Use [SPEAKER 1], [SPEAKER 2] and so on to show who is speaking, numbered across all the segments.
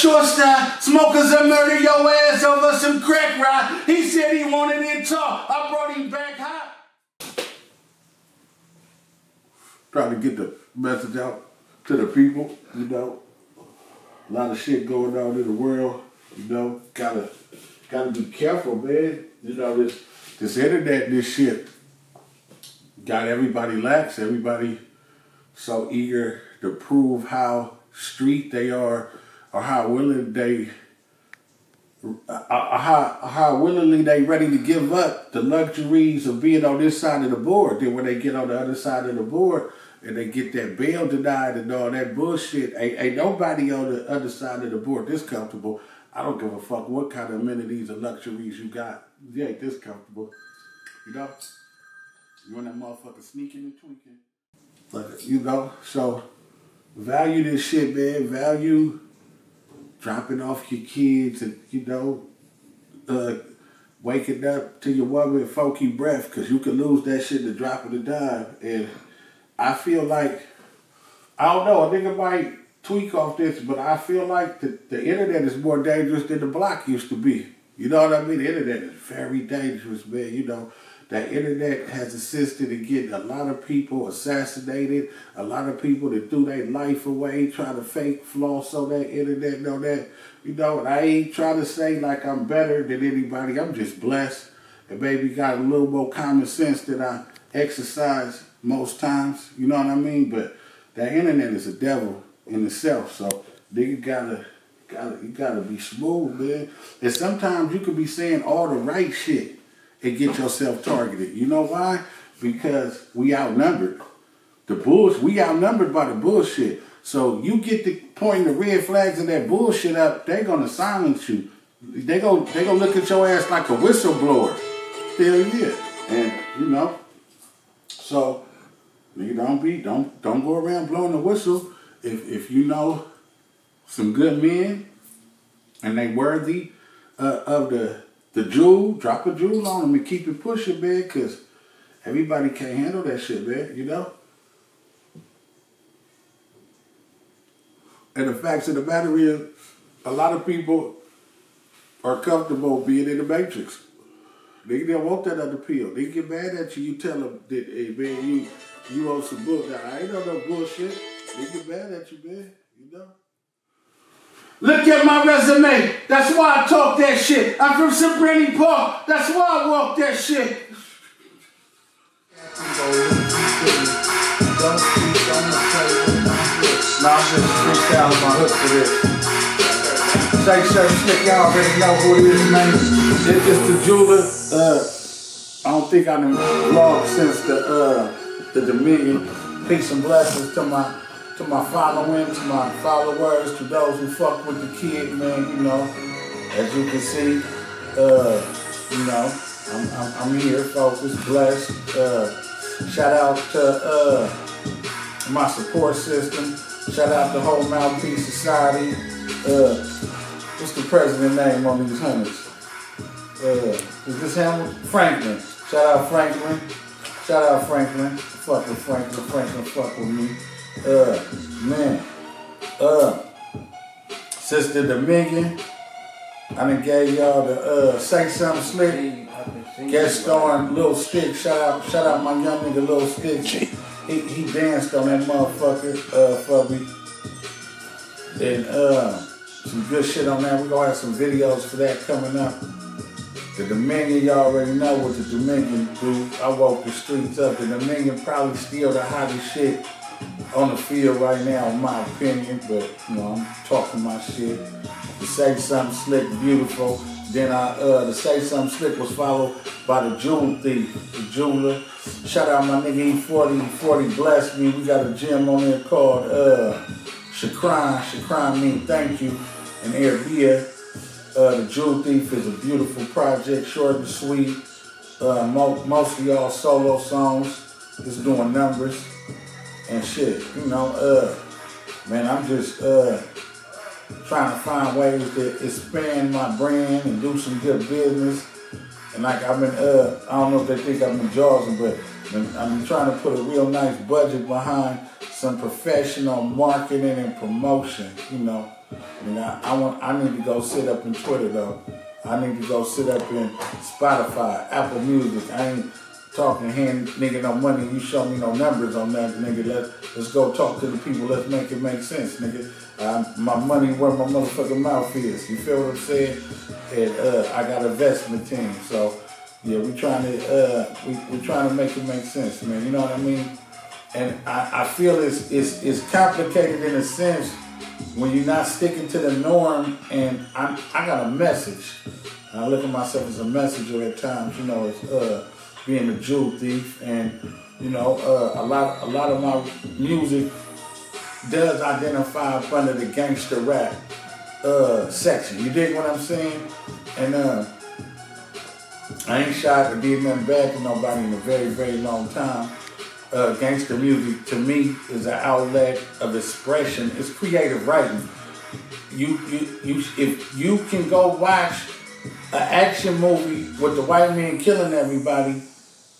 [SPEAKER 1] short style. Smokers will murder your ass over some crack ride. He said he wanted it tall. I brought him back hot. Trying to get the message out to the people, you know. A lot of shit going on in the world, you know. Gotta be careful, man. You know, this internet, this shit got everybody lax. Everybody so eager to prove how street they are, or how willing they, how willingly they ready to give up the luxuries of being on this side of the board. Then when they get on the other side of the board and they get that bail denied and all that bullshit, ain't nobody on the other side of the board this comfortable. I don't give a fuck what kind of amenities or luxuries you got. You ain't this comfortable. You know? You want that motherfucker sneaking and tweaking. But, you know, so value this shit, man. Value dropping off your kids and, you know, waking up to your woman with funky breath, because you can lose that shit in the drop of a dime. And I feel like, I don't know, a nigga might tweak off this, but I feel like the internet is more dangerous than the block used to be. You know what I mean? The internet is very dangerous, man. You know, the internet has assisted in getting a lot of people assassinated, a lot of people that threw their life away trying to fake floss on that internet and all that. You know, and I ain't trying to say like I'm better than anybody. I'm just blessed and maybe got a little more common sense that I exercise most times. You know what I mean? But that internet is a devil in itself. So nigga you gotta be smooth, man. And sometimes you could be saying all the right shit and get yourself targeted. You know why? Because we outnumbered. We outnumbered by the bullshit. So you get to pointing the red flags of that bullshit up, they're gonna silence you. They gonna look at your ass like a whistleblower. Hell yeah. And you know, so nigga, don't go around blowing the whistle. If you know some good men and they worthy of the jewel, drop a jewel on them and keep it pushing, man, because everybody can't handle that shit, man, you know? And the facts of the matter is, a lot of people are comfortable being in the matrix. They don't want that other pill. They get mad at you, you tell them that, hey, man, you owe some bullshit. I ain't on no bullshit. They get mad at you, man, you know? Look at my resume. That's why I talk that shit. I'm from Sabrina Park. That's why I walk that shit. Now I'm just freestyling my hook for this. Say, slick, y'all already know who it is, man. It's the jeweler. I don't think I done vlogged since the Dominion. Peace and blessings to my following, to my followers, to those who fuck with the kid, man. You know, as you can see, you know, I'm here, focused, blessed. Shout out to my support system. Shout out to Whole Mouthpiece Society. What's the president name on these honeys? Is this him? Franklin. Shout out Franklin. Shout out Franklin. Fuck with Franklin. Franklin fuck with me. Man. Sister Dominion. I done gave y'all the Say Something Slick. Guest starring Lil Stick. Shout out my young nigga Lil Stick. He danced on that motherfucker for me. And some good shit on that. We're gonna have some videos for that coming up. The Dominion, y'all already know what the Dominion do. I woke the streets up. The Dominion probably still the hottest shit on the field right now, in my opinion. But, you know, I'm talking my shit. The Say Something Slick, beautiful. Then the Say Something Slick was followed by the Jewel Thief, the jeweler. Shout out my nigga E40. E40 blessed me. We got a gym on there called Shakran. Shakran means thank you. And Airbia. The Jewel Thief is a beautiful project, short and sweet. Mostly all solo songs. Just doing numbers and shit. You know, man, I'm just trying to find ways to expand my brand and do some good business. And like I've been, I don't know if they think I've been jazzing, but I've been trying to put a real nice budget behind some professional marketing and promotion, you know. And I need to go sit up in Twitter though. I need to go sit up in Spotify, Apple Music. I ain't talking hand nigga no money. You show me no numbers on that, nigga. Let's go talk to the people. Let's make it make sense, nigga. My money where my motherfucking mouth is. You feel what I'm saying? And I got an investment team, so yeah, we trying to make it make sense, man. You know what I mean? And I feel it's complicated in a sense when you're not sticking to the norm. And I got a message. I look at myself as a messenger at times. You know, it's being a jewel thief, and you know, a lot of my music does identify up under the gangster rap section. You dig what I'm saying? And I ain't shy to did nothing bad to nobody in a very, very long time. Gangster music to me is an outlet of expression. It's creative writing. If you can go watch an action movie with the white man killing everybody,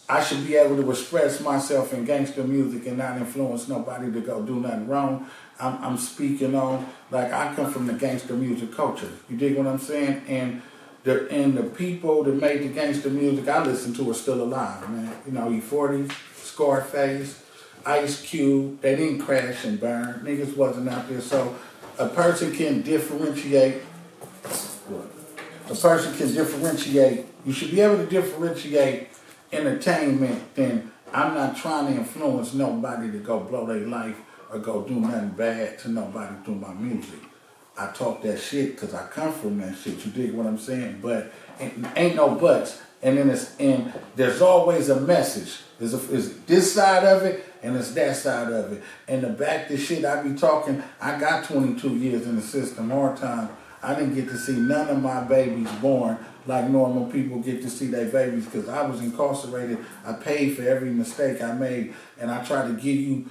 [SPEAKER 1] I should be able to express myself in gangster music and not influence nobody to go do nothing wrong. I'm speaking on, like, I come from the gangster music culture. You dig what I'm saying? And the people that made the gangster music I listen to are still alive, man. You know, E40, Scarface, Ice Cube. They didn't crash and burn. Niggas wasn't out there. So a person can differentiate. You should be able to differentiate entertainment. Then I'm not trying to influence nobody to go blow their life or go do nothing bad to nobody through my music. I talk that shit because I come from that shit. You dig what I'm saying? But ain't no buts. And then there's always a message. There's this side of it and it's that side of it. And to back this shit I be talking, I got 22 years in the system. More time, I didn't get to see none of my babies born like normal people get to see their babies because I was incarcerated. I paid for every mistake I made, and I try to give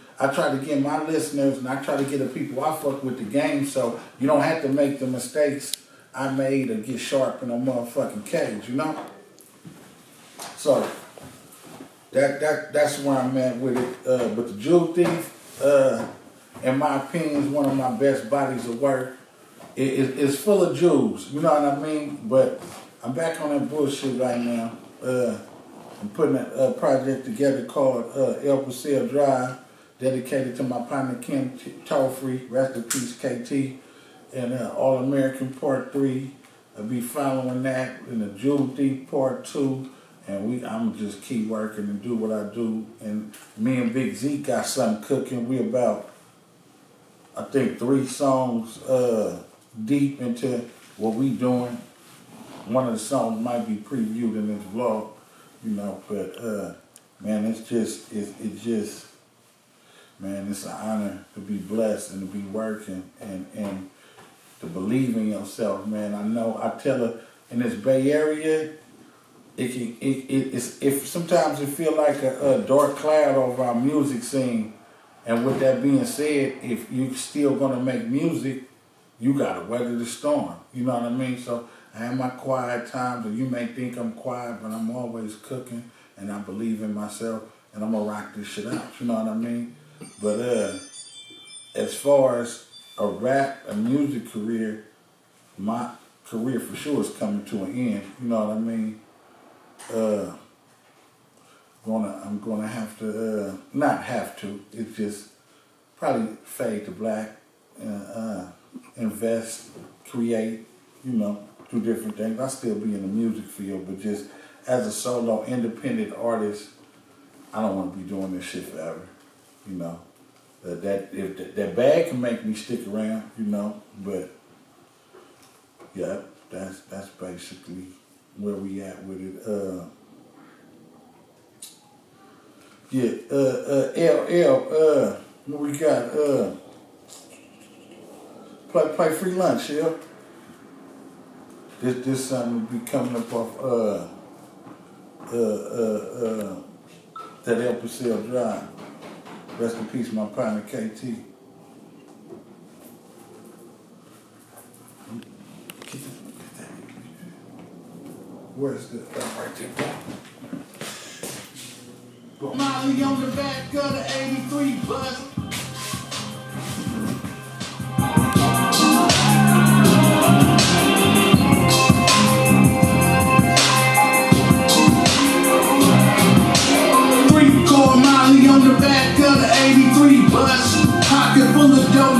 [SPEAKER 1] my listeners, and I try to get the people I fuck with the game, so you don't have to make the mistakes I made or get sharp in a motherfucking cage, you know? So that's where I'm at with it. But the Jewel Thief, in my opinion, is one of my best bodies of work. It's full of jewels, you know what I mean? But I'm back on that bullshit right now. I'm putting a project together called El Paseo Drive, dedicated to my partner Ken Tollfree, rest in peace KT, and All American Part 3. I'll be following that in the Jewel Thief Part 2, and I'm just keep working and do what I do. And me and Big Z got something cooking. We about, I think, 3 songs deep into what we doing. One of the songs might be previewed in this vlog, you know, but man, man, it's an honor to be blessed and to be working and to believe in yourself, man. I tell her in this Bay Area, if sometimes it feel like a dark cloud over our music scene. And with that being said, if you still gonna make music, you gotta weather the storm. You know what I mean? So I have my quiet times, and you may think I'm quiet, but I'm always cooking, and I believe in myself, and I'm gonna rock this shit out. You know what I mean? But as far as a music career, my career for sure is coming to an end. You know what I mean? I'm gonna have to not have to. It's just probably fade to black, invest, create, you know, do different things. I still be in the music field, but just as a solo independent artist, I don't want to be doing this shit forever. You know, that bag can make me stick around, you know, but yeah, that's basically where we at with it. What we got? Play free lunch, yeah. This something will be coming up off that El Paseo Drive. Rest in peace, my partner KT. Where's the right there? Molly on the back of the 83 bus.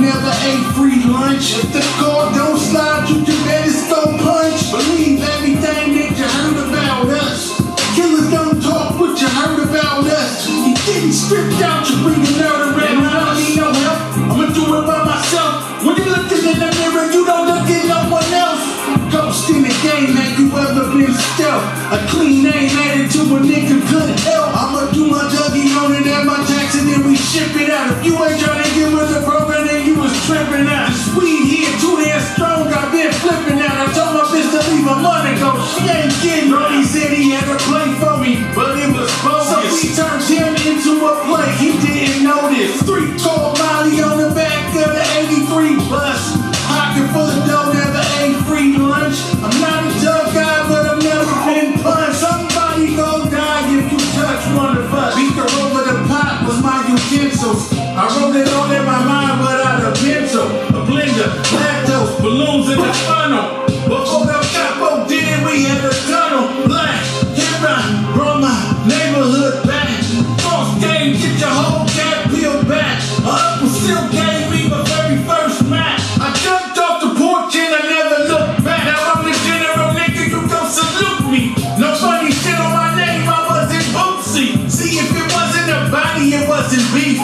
[SPEAKER 2] never ate free lunch. If the car don't slide, you can bet it's gon' punch. Believe everything that you heard about us. Killers don't talk what you heard about us. You getting stripped out, you bringing out around. I don't need no help, I'ma do it by myself. When you looking in the mirror, you don't look at no one else. Ghost in the game, have you ever been stealth? A clean name added to a nigga good help. I'ma do my Dougie on it and my tax and then we ship it out. If you ain't trying to get with the program, then you was tripping out. This weed here too damn strong, I've been flipping out. I told my bitch to leave my money go, she ain't getting. Brody said he had a play for me, but it was bogus. So we turned him into a play, he didn't notice. 3 called Molly on the back of the 83 bus. Pocket full of dough, never ate free lunch. I'm not a tough guy, but I've never been punched. Somebody gon' die if you touch one of us. Beaker over the pot was my utensils. I wrote it all in my mind without a pencil. A blender, lactose, balloons in the funnel. Before the capo did it, we had a tunnel. Black, hip run, brought my neighborhood back. False game, get your whole cat peeled back. Uncle still gave me my very first match. I jumped off the porch and I never looked back. Now I'm the general nigga, you don't salute me. No funny shit on my name, I wasn't Bootsy. See, if it wasn't a body, it wasn't beef.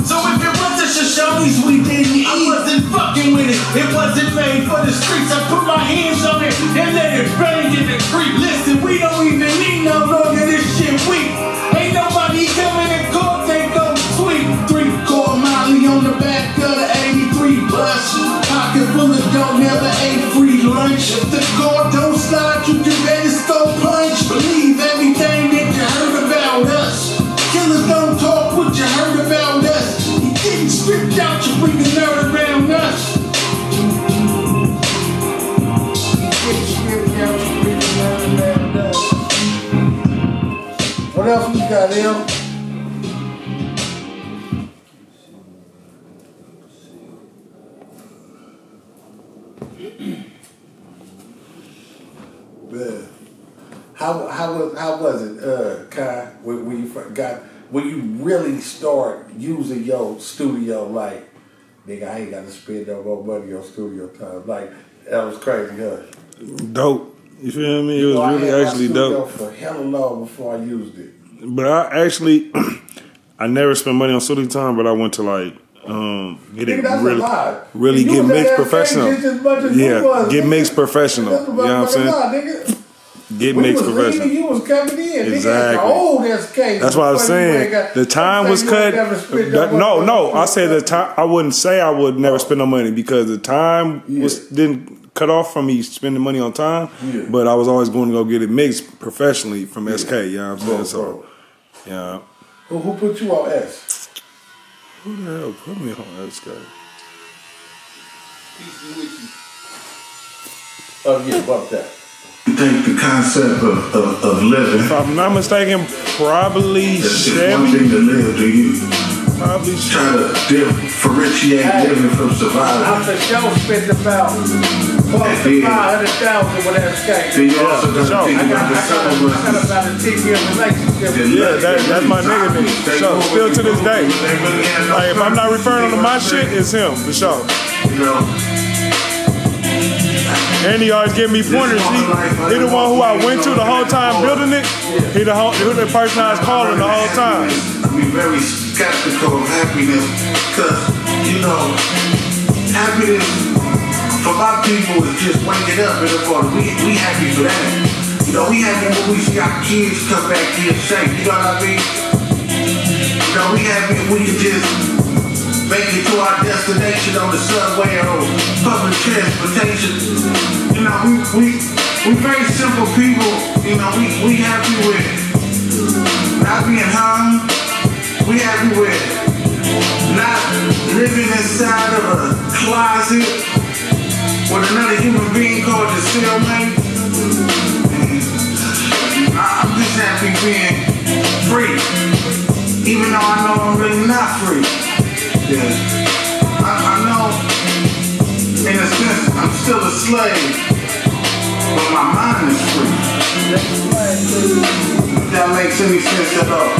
[SPEAKER 2] So if it wasn't Shoshones, we didn't eat. I wasn't fucking with it, it wasn't made for the streets. I put my hands on it and let it bang in the creek. Listen, we don't even need no longer, this shit weak. Ain't nobody coming in court, they go sweet. 3 called Molly on the back of the 83 bus. Pocket full of dough, never ate free lunch. If the car don't slide, you can bet it's gon' punch. Believe everything that you heard about us. Killers don't talk what you heard about us. You getting stripped out, you bringing out around us. You getting stripped out, you bringing out around us. What else we got, Em?
[SPEAKER 1] Man. How was it, Kai, when you really start using your studio like, nigga, I ain't got to spend no more money on studio time. Like, that was crazy, huh?
[SPEAKER 3] Dope. You feel me? It was really actually dope.
[SPEAKER 1] For hella long before I used it.
[SPEAKER 3] But I actually, I never spent money on studio time, but I went to like, get it really get mixed professional. Yeah, get mixed professional. You know what I'm saying? Get mixed professional.
[SPEAKER 1] You was coming in.
[SPEAKER 3] Exactly.
[SPEAKER 1] Old SK.
[SPEAKER 3] That's what I was saying. The time was cut. No. I said the time. I wouldn't say I would never spend no money because the time didn't cut off from me spending money on time. Yeah. But I was always going to go get it mixed professionally from SK. You know what I'm saying? So, yeah.
[SPEAKER 1] Who put you on S?
[SPEAKER 3] Who the hell put me on SK?
[SPEAKER 1] Oh yeah, about that.
[SPEAKER 2] I think the concept of living.
[SPEAKER 3] If I'm not mistaken, probably
[SPEAKER 2] it's
[SPEAKER 3] Chevy.
[SPEAKER 2] one thing to live, do you?
[SPEAKER 3] Probably
[SPEAKER 2] try to differentiate living from surviving.
[SPEAKER 1] I for sure spent about close to 500,000 with that skate.
[SPEAKER 2] Then you also got to think about the summer.
[SPEAKER 1] I got about a 10-year relationship.
[SPEAKER 3] Yeah, that's my nigga. So still to this day. Like if I'm not referring to my shit, it's him for sure.
[SPEAKER 2] You know.
[SPEAKER 3] And he always give me pointers. He the one who I went to the whole time building it. He the person I was calling the whole time.
[SPEAKER 2] I mean, very skeptical of happiness because, you know, happiness for my people is just waking up in the morning. We happy for that. You know, we happy when we see our kids come back here safe. You know what I mean? You know, we happy when we can just make it to our destination on the subway or public transportation. You know, we very simple people. You know, we happy with not being hung. We happy with not living inside of a closet with another human being called the cellmate. I'm just happy being free, even though I know I'm really not free. Yeah. I know, in a sense, I'm still a slave, but my mind is free. If that makes any sense at all.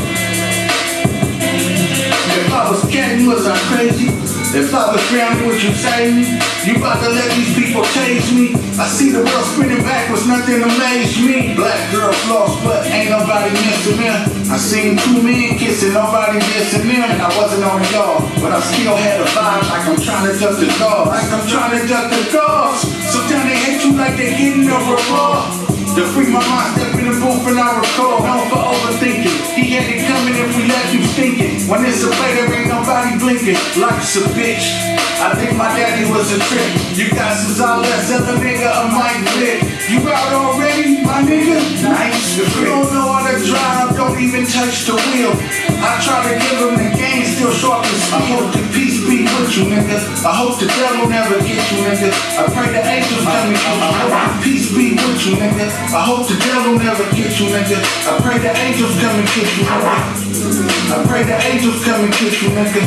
[SPEAKER 2] If I was cat, was I crazy? If I was family, would you save me? You about to let these people tase me? I see the world spinning backwards, nothing amazed me. Black girls lost, but ain't nobody missing them. I seen two men kissing, nobody dissing them. And I wasn't on the yard, but I still had a vibe like I'm trying to duck the guards. Like I'm trying to duck the guards. Sometimes they hate you like they getting a reward. To free my mind, step in the booth and I recall. Known for overthinking. He had it coming if we left you stinking. When it's a play, there ain't nobody blinking. Life's a bitch. I think my daddy was a trick. You guys is all that sell a nigga a mic lit. You out already, my nigga? Nice. If you don't know how to drive, don't even touch the wheel. I try to give him the game, still short and I hope the peace be with you, nigga. I hope the devil never get you, nigga. I pray the angels come and get you. I hope the peace be with you, nigga. I hope the devil never get you, nigga. I pray the angels come and get you, nigga. I pray the angels come and get you, nigga.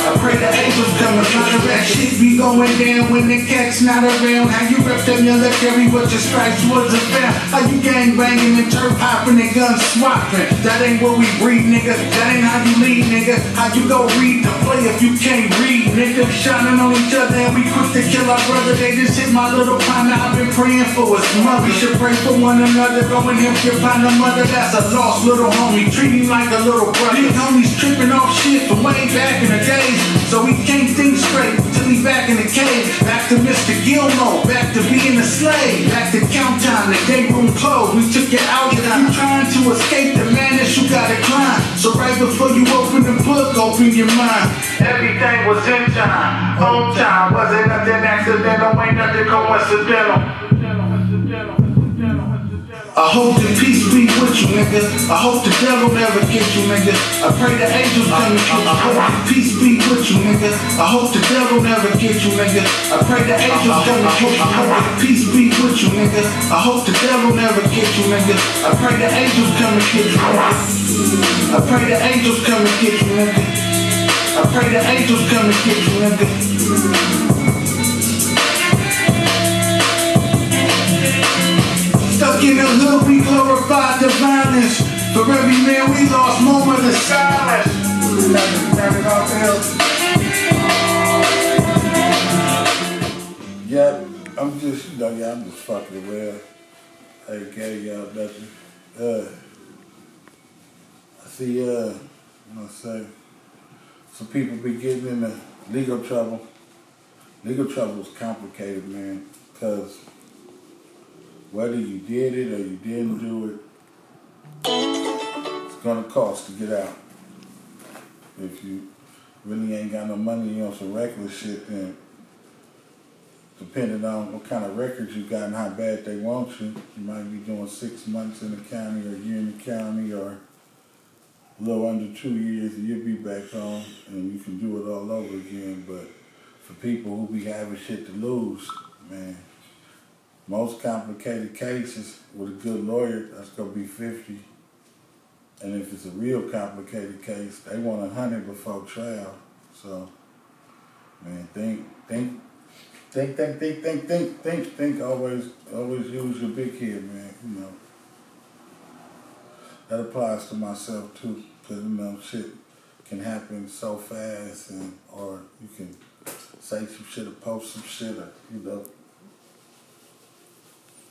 [SPEAKER 2] I pray the angels come and get you. That shit be going down when the cat's not around. How you rep them military, what your stripes was about. How you gang banging and turf hopping and gun swapping. That ain't what we breed, nigga. That ain't how you lead, nigga. How you go read the play if you can't read, nigga. Shining on each other and we quick to kill our brother. They just hit my little partner. I've been praying for his mother. We should pray for one another. Go and help your partner mother. That's a lost little homie. Treat him like a little brother. These homies tripping off shit from way back in the days. So we can't think straight till he back in the cave. Back to Mr. Gilmore, back to being a slave. Back to count time, the day room closed. We took you out. If you trying to escape the madness, you gotta climb. So right before you open the book, open your mind. Everything was in time, on time. Wasn't nothing accidental, ain't nothing coincidental. I hope the peace be with you, nigga. I hope the devil never get you, nigga. I pray the angels come and get you. I hope the peace be with you, nigga. I hope the devil never get you, nigga. I pray the angels come and get you. I hope the peace be with you, nigga. I hope the devil never get you, nigga. I pray the angels come and get you, nigga. I pray the angels come and get you, nigga. I pray the angels come and get you, nigga. Stuck in the hood, we glorified the violence. For every man we lost, moment of silence.
[SPEAKER 1] Yeah, I'm just, I'm just fucking around. I ain't getting y'all nothing. I see, some people be getting into legal trouble. Legal trouble is complicated, man, because whether you did it or you didn't do it, it's gonna cost to get out. If you really ain't got no money, you on some reckless shit, then depending on what kind of records you got and how bad they want you, you might be doing 6 months in the county or a year in the county or a little under 2 years and you'll be back home and you can do it all over again. But for people who be having shit to lose, man, most complicated cases with a good lawyer, that's gonna be 50. And if it's a real complicated case, they want 100 before trial. So, man, think. Always use your big head, man. You know, that applies to myself too, because shit can happen so fast, and or you can say some shit or post some shit, or y'all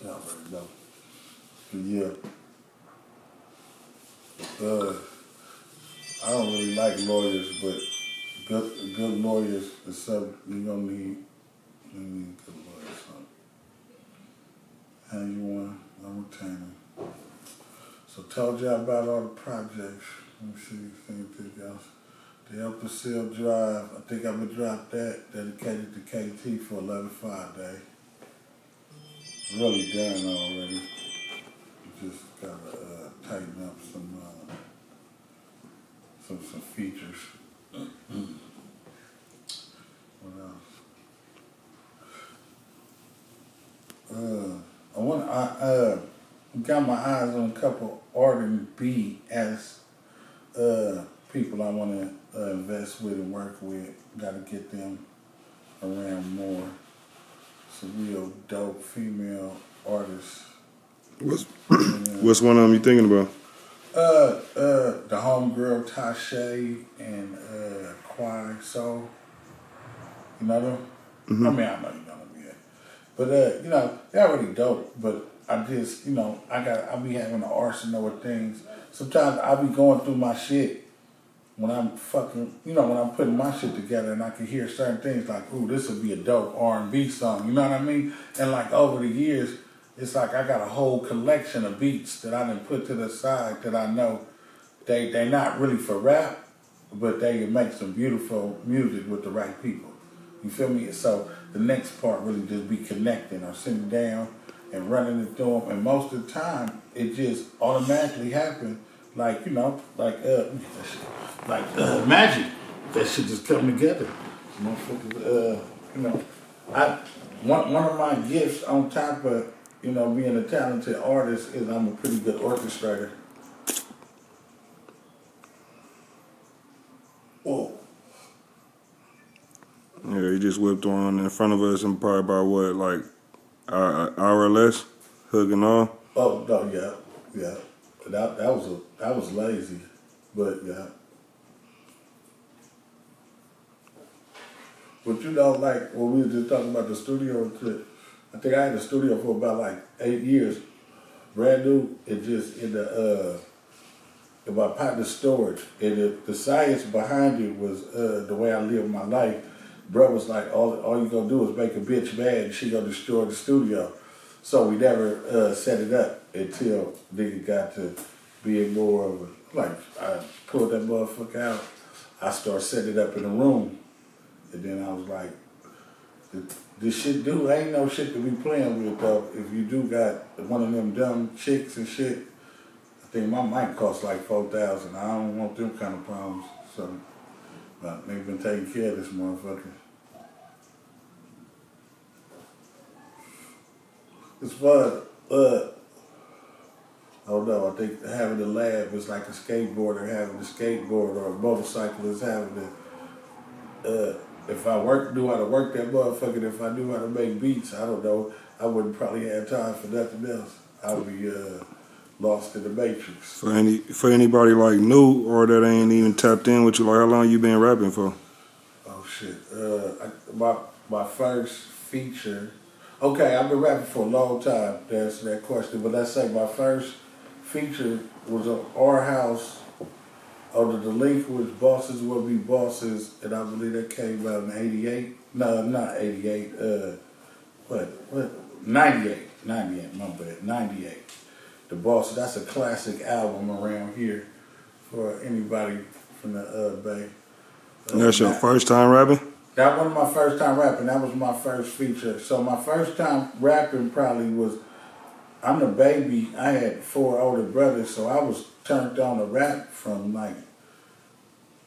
[SPEAKER 1] already know. But yeah. I don't really like lawyers, but good lawyers is something you gonna need. You need good lawyers. How you want? I'm retaining. So told y'all about all the projects. Let me see anything else. The Upper Seal Drive. I think I'm gonna drop that. Dedicated to KT for 11/5 day. Really done already. Just gotta tighten up some features. What else? I got my eyes on a couple R&B as people I want to invest with and work with. Got to get them around more. Some real dope female artists.
[SPEAKER 3] What's one of them you thinking about?
[SPEAKER 1] The homegirl Thife and Kwai Soul. You know them? I mean, I know you know them, yeah. But, you know, they're already dope. But I just, you know, I be having an arsenal of things. Sometimes I be going through my shit when I'm fucking, you know, when I'm putting my shit together and I can hear certain things like, ooh, this would be a dope R&B song. You know what I mean? And like over the years, it's like I got a whole collection of beats that I done put to the side that I know they not really for rap, but they make some beautiful music with the right people. You feel me? So the next part really just be connecting or sitting down and running it through them. And most of the time, it just automatically happen. Like, you know, like magic. That shit just come together. Motherfuckers, you know, one of my gifts on top of, you know, being a talented artist is I'm a pretty good orchestrator. Whoa.
[SPEAKER 3] Yeah, he just whipped one in front of us and probably about what, like an hour or less, hooking on.
[SPEAKER 1] Oh no, yeah. That was lazy, but yeah. But you know, like when we were just talking about the studio and shit, I think I had the studio for about like 8 years, brand new. It just in my partner's storage, and the science behind it was the way I live my life. Bro was like, all you gonna do is make a bitch mad and she gonna destroy the studio. So we never set it up until nigga got to being more of a, like, I pulled that motherfucker out. I started setting it up in a room. And then I was like, this shit ain't no shit to be playing with though. If you do got one of them dumb chicks and shit, I think my mic costs like $4,000. I don't want them kind of problems. So, they've been taking care of this motherfucker. It's fun. I don't know. I think having the lab is like a skateboarder having a skateboard or a motorcyclist having the. If I knew how to work that motherfucker, if I knew how to make beats, I don't know. I wouldn't probably have time for nothing else. I would be lost in the matrix.
[SPEAKER 3] For anybody like new or that ain't even tapped in with you, like how long you been rapping for?
[SPEAKER 1] Oh shit. My first feature. Okay, I've been rapping for a long time to answer that question, but let's say my first feature was on Our House on the Delinquents, Bosses Will Be Bosses, and I believe that came out in 88. No, not 88. What? 98, my bad, 98. The Bosses, that's a classic album around here for anybody from the Bay.
[SPEAKER 3] That's your first time rapping?
[SPEAKER 1] That wasn't my first time rapping. That was my first feature. So my first time rapping probably was, I'm the baby. I had 4 older brothers, so I was turned on to rap from like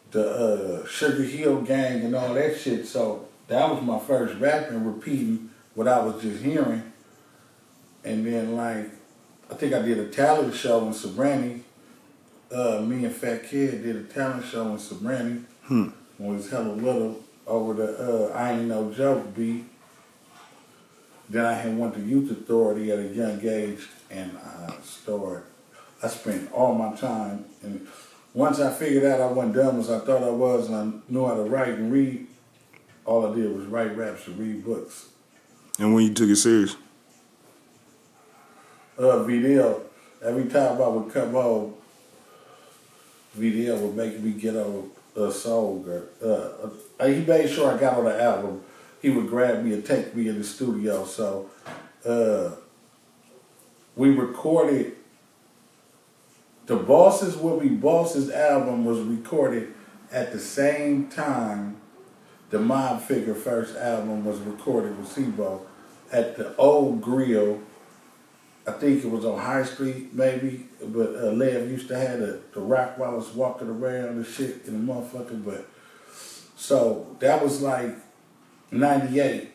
[SPEAKER 1] the Sugar Hill Gang and all that shit. So that was my first rapping, repeating what I was just hearing. And then like, I think I did a talent show in Sobrani. Me and Fat Kid did a talent show in Sobrani when we was hella little. Over the I Ain't No Joke beat. Then I had went to Youth Authority at a young age, and I spent all my time. And once I figured out I wasn't dumb as I thought I was, and I knew how to write and read, all I did was write raps and read books.
[SPEAKER 3] And when you took it serious?
[SPEAKER 1] VDL, every time I would come home, VDL would make me get on a song. He made sure I got on the album. He would grab me and take me in the studio. So we recorded, the Bosses Will Be Bosses album was recorded at the same time the Mob Figure first album was recorded with Sebo at the old grill. I think it was on High Street, maybe, but Lev used to have the rock while I was walking around and shit in the motherfucker. But so that was like 98,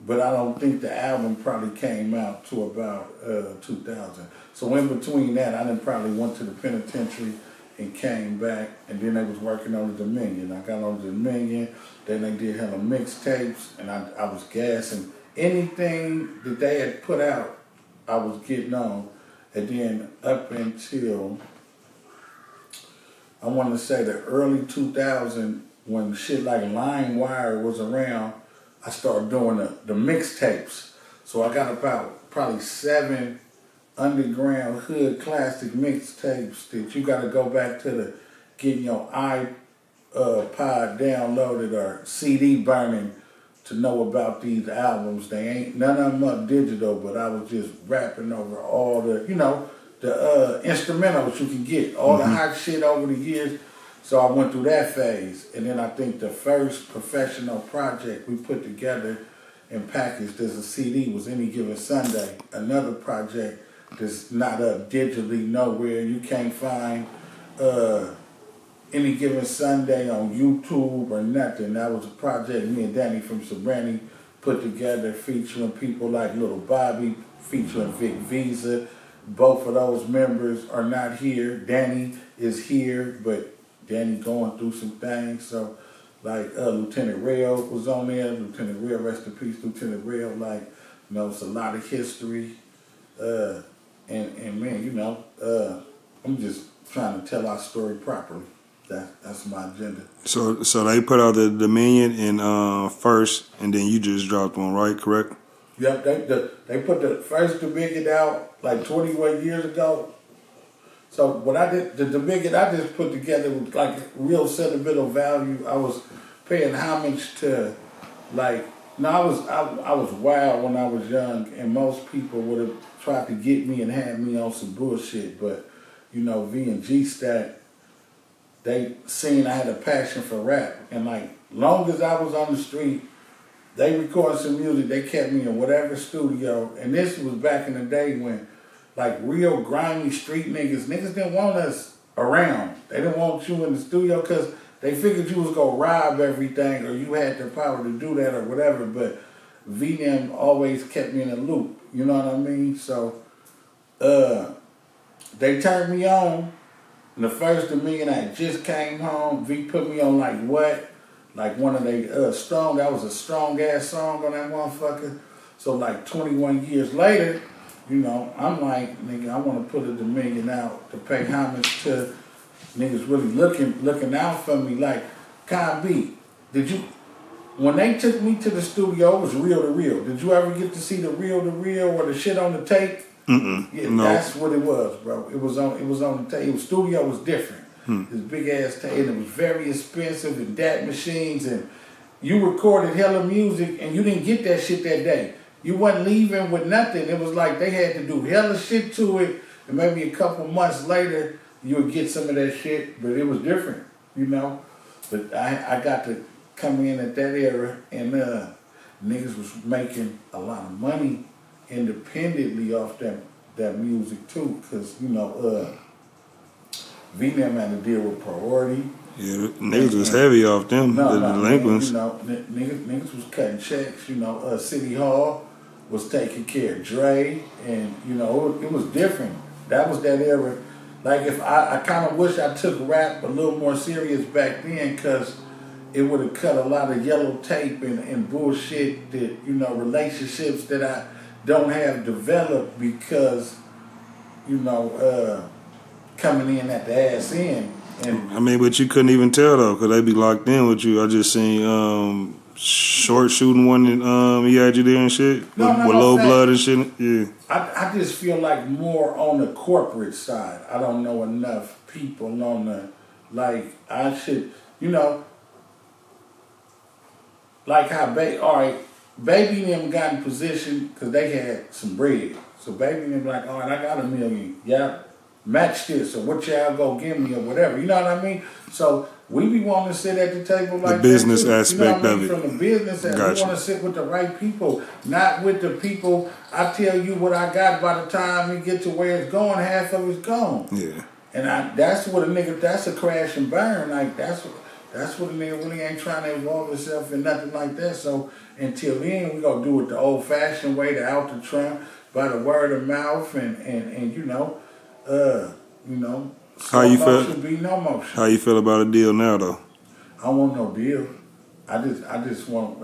[SPEAKER 1] but I don't think the album probably came out to about 2000. So in between that, I then probably went to the penitentiary and came back, and then they was working on the Dominion. I got on the Dominion, then they did hella mixtapes, and I was gassing anything that they had put out. I was getting on, and then up until, I want to say the early 2000, when shit like LimeWire was around, I started doing the mixtapes. So I got about probably 7 underground hood classic mixtapes that you got to go back to the getting your iPod downloaded or CD burning to know about these albums. They ain't none of them up digital, but I was just rapping over all the the instrumentals you can get, all the hot shit over the years. So I went through that phase, and then I think the first professional project we put together and packaged as a CD was Any Given Sunday. Another project that's not up digitally nowhere. You can't find Any Given Sunday on YouTube or nothing. That was a project me and Danny from Sobrani put together, featuring people like Little Bobby, featuring Vic Visa. Both of those members are not here. Danny is here, but Danny going through some things. So, like Lieutenant Rail was on there. Lieutenant Rail, rest in peace, Lieutenant Rail. Like, it's a lot of history. And man, I'm just trying to tell our story properly. That's my agenda.
[SPEAKER 3] So they put out the Dominion in first, and then you just dropped one, right? Correct?
[SPEAKER 1] Yep, they put the first Dominion out like 21 years ago. So what I did, the Dominion I just put together with like real sentimental value. I was paying homage to I was wild when I was young, and most people would have tried to get me and had me on some bullshit. But V and G Stack, they seen I had a passion for rap, and like long as I was on the street, they recorded some music. They kept me in whatever studio, and this was back in the day when like real grimy street niggas didn't want us around. They didn't want you in the studio because they figured you was gonna rob everything or you had the power to do that or whatever. But V&M always kept me in a loop. You know what I mean? So they turned me on. And the first Dominion I just came home. V put me on like what? Like one of they strong. That was a strong ass song on that motherfucker. So like 21 years later, I'm like, nigga, I want to put a Dominion out to pay homage to niggas really looking out for me. Like, Con B, when they took me to the studio, it was reel to reel. Did you ever get to see the reel to reel or the shit on the tape? Yeah, no. That's what it was, bro. It was on the tape. Studio was different. This big ass tape, and it was very expensive, and DAT machines, and you recorded hella music, and you didn't get that shit that day. You wasn't leaving with nothing. It was like they had to do hella shit to it, and maybe a couple months later, you would get some of that shit, but it was different, But I got to come in at that era, and niggas was making a lot of money independently off that music too, because, V&M had to deal with Priority.
[SPEAKER 3] Yeah, niggas was heavy off them, the delinquents.
[SPEAKER 1] Niggas was cutting checks, City Hall was taking care of Dre, and, it was different. That was that era. Like, if I kind of wish I took rap a little more serious back then, because it would have cut a lot of yellow tape and bullshit that, relationships that I don't have developed because, coming in at the ass end. And
[SPEAKER 3] but you couldn't even tell though, because they be locked in with you. I just seen Short shooting one and he had you there and shit with low blood and shit. Yeah.
[SPEAKER 1] I just feel like more on the corporate side. I don't know enough people on the I should like how Baby and them got in position because they had some bread. So Baby and them like, all right, I got $1 million. Yeah, match this or what y'all go give me or whatever. You know what I mean? So we be wanting to sit at the table like
[SPEAKER 3] the business
[SPEAKER 1] that
[SPEAKER 3] aspect of it.
[SPEAKER 1] From the business aspect, we want to sit with the right people, not with the people. I tell you what I got. By the time we get to where it's going, half of it's gone.
[SPEAKER 3] Yeah.
[SPEAKER 1] And that's what a nigga. That's a crash and burn. Like that's what a nigga really ain't trying to involve himself in nothing like that. So until then, we gonna do it the old-fashioned way, the out the trunk, by the word of mouth, and
[SPEAKER 3] how you feel?
[SPEAKER 1] Should be no motion.
[SPEAKER 3] How you feel about a deal now, though?
[SPEAKER 1] I don't want no deal. I just want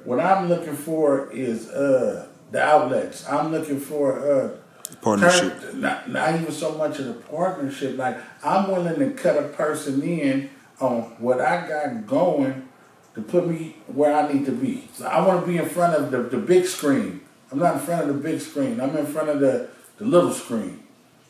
[SPEAKER 1] what I'm looking for is the outlets. I'm looking for
[SPEAKER 3] partnership.
[SPEAKER 1] Not even so much of the partnership. Like I'm willing to cut a person in on what I got going to put me where I need to be. So I want to be in front of the big screen. I'm not in front of the big screen. I'm in front of the little screen.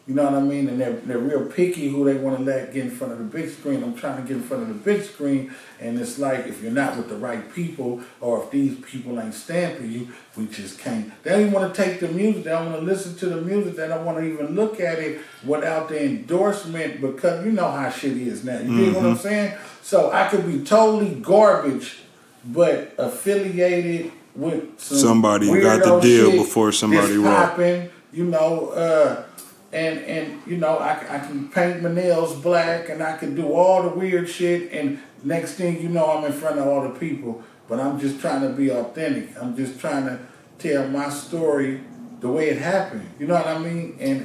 [SPEAKER 1] You know what I mean? And they're real picky who they want to let get in front of the big screen. I'm trying to get in front of the big screen, and it's like if you're not with the right people, or if these people ain't stamping you, we just can't. They don't even want to take the music. They don't want to listen to the music. They don't want to even look at it without the endorsement, because you know how shit is now. You get what I'm saying? So I could be totally garbage, but affiliated with
[SPEAKER 3] somebody got the deal before somebody
[SPEAKER 1] popping, you know. And you know, I can paint my nails black, and I can do all the weird shit, and next thing you know, I'm in front of all the people. But I'm just trying to be authentic. I'm just trying to tell my story the way it happened. You know what I mean? And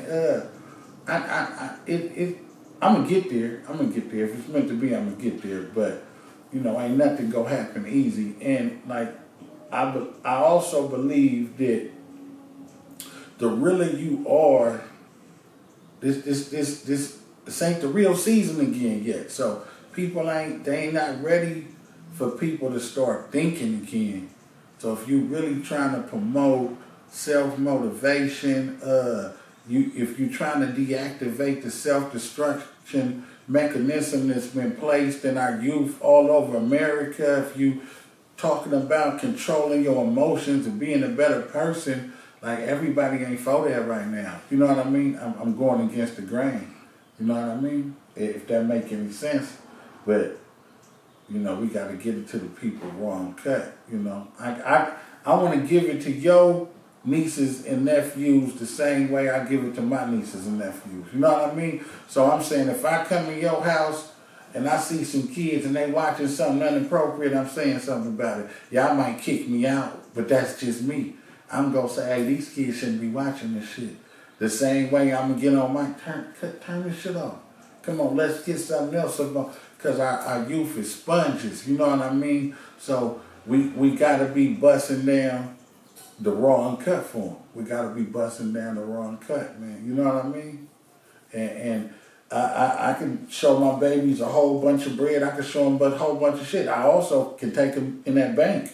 [SPEAKER 1] I'm gonna get there. I'm gonna get there. If it's meant to be, I'm gonna get there. But you know, ain't nothing gonna happen easy. And like, I also believe that the realer you are, this ain't the real season again yet. So people ain't not ready for people to start thinking again. So if you really trying to promote self-motivation, if you're trying to deactivate the self-destruction mechanism that's been placed in our youth all over America, if you talking about controlling your emotions and being a better person, like, everybody ain't for that right now. You know what I mean? I'm going against the grain. You know what I mean? If that make any sense. But, you know, we got to get it to the people raw and cut. You know, I want to give it to your nieces and nephews the same way I give it to my nieces and nephews. You know what I mean? So I'm saying, if I come in your house and I see some kids and they watching something inappropriate, I'm saying something about it. Y'all might kick me out, but that's just me. I'm going to say, hey, these kids shouldn't be watching this shit. The same way I'm going to get on my turn this shit off. Come on, let's get something else about, because our youth is sponges, you know what I mean? So we got to be busting down the raw and cut for them. We got to be busting down the raw and cut, man. You know what I mean? And I can show my babies a whole bunch of bread. I can show them a whole bunch of shit. I also can take them in that bank.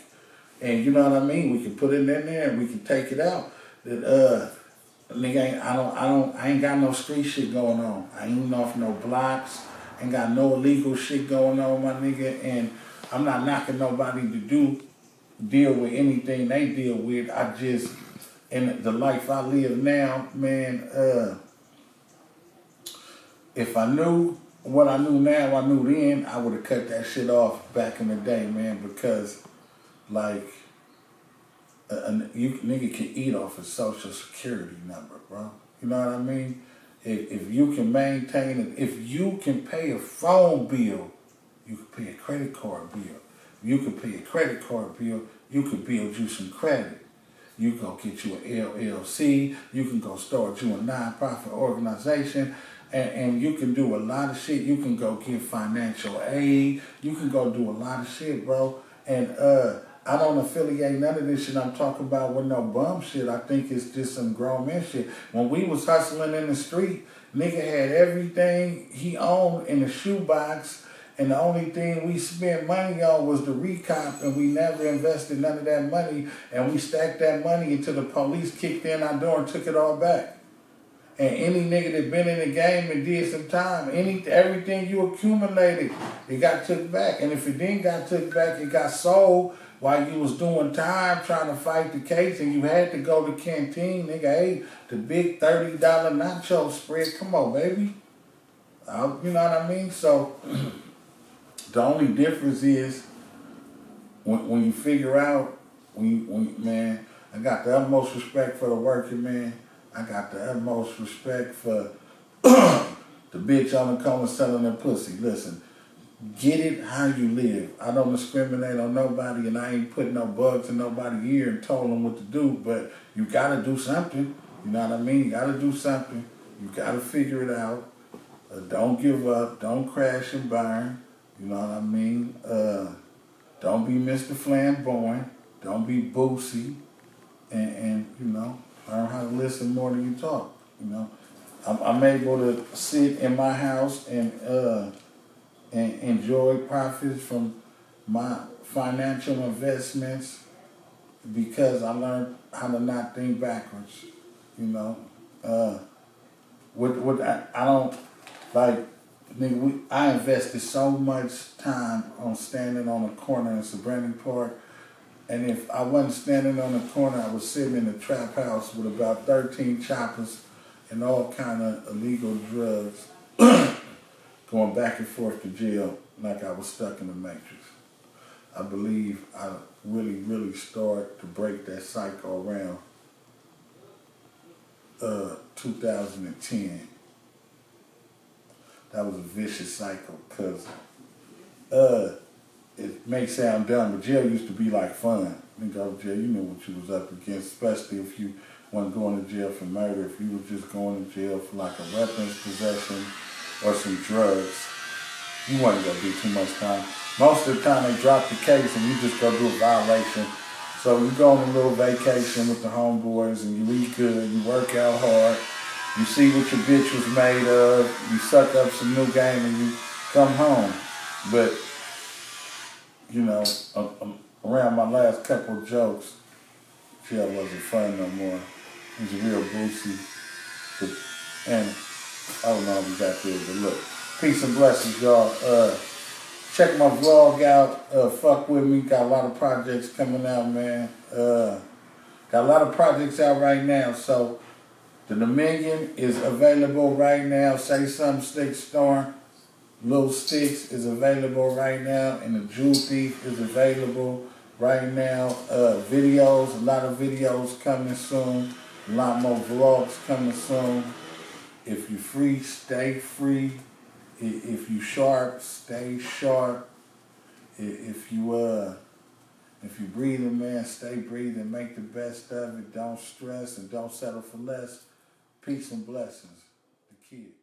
[SPEAKER 1] And you know what I mean? We can put it in there and we can take it out. That nigga, I ain't got no street shit going on. I ain't off no blocks. Ain't got no illegal shit going on, my nigga. And I'm not knocking nobody to deal with anything they deal with. I just, in the life I live now, man, if I knew what I knew now, I knew then, I would have cut that shit off back in the day, man, because, like, nigga can eat off a social security number, bro. You know what I mean? If you can maintain it, if you can pay a phone bill, you can pay a credit card bill. If you can pay a credit card bill, you can build you some credit. You can go get you an LLC. You can go start you a nonprofit organization. And you can do a lot of shit. You can go get financial aid. You can go do a lot of shit, bro. And I don't affiliate none of this shit I'm talking about with no bum shit. I think it's just some grown man shit. When we was hustling in the street, nigga had everything he owned in a shoebox, and the only thing we spent money on was the recop, and we never invested none of that money, and we stacked that money until the police kicked in our door and took it all back. And any nigga that been in the game and did some time, everything you accumulated, it got took back. And if it didn't got took back, it got sold while you was doing time trying to fight the case, and you had to go to canteen, nigga, ate the big $30 nacho spread. Come on, baby. You know what I mean? So the only difference is when you figure out, man, I got the utmost respect for the working man. I got the utmost respect for the bitch on the corner selling her pussy. Listen, get it how you live. I don't discriminate on nobody, and I ain't putting no bugs in nobody's ear and told them what to do, but you gotta do something. You know what I mean? You gotta do something. You gotta figure it out. Don't give up. Don't crash and burn. You know what I mean? Don't be Mr. Flamboyant. Don't be Boosie. And you know, learn how to listen more than you talk. You know, I'm able to sit in my house and and enjoy profits from my financial investments because I learned how to not think backwards. You know, I don't like. Nigga, I invested so much time on standing on a corner in Sabrina Park, and if I wasn't standing on the corner, I was sitting in a trap house with about 13 choppers and all kind of illegal drugs, going back and forth to jail like I was stuck in the Matrix. I believe I really, really started to break that cycle around 2010. That was a vicious cycle because it may sound dumb, but jail used to be like fun. You go to jail, you knew what you was up against, especially if you weren't going to jail for murder. If you were just going to jail for like a weapons possession or some drugs, you wasn't going to do too much time. Most of the time they drop the case and you just go do a violation. So you go on a little vacation with the homeboys and you eat good, you work out hard, you see what your bitch was made of, you suck up some new game and you come home. But, you know, around my last couple of jokes, jail wasn't fun no more. It was real boozy. And I don't know if we got there, but look. Peace and blessings, y'all. Check my vlog out. Fuck with me. Got a lot of projects coming out, man. Got a lot of projects out right now. So the Dominion is available right now. Say Something Stick Storm. Little Sticks is available right now. And the Jewel Thief is available right now. Videos, a lot of videos coming soon. A lot more vlogs coming soon. If you're free, stay free. If you sharp, stay sharp. If you breathing, man, stay breathing. Make the best of it. Don't stress and don't settle for less. Peace and blessings. The Kid.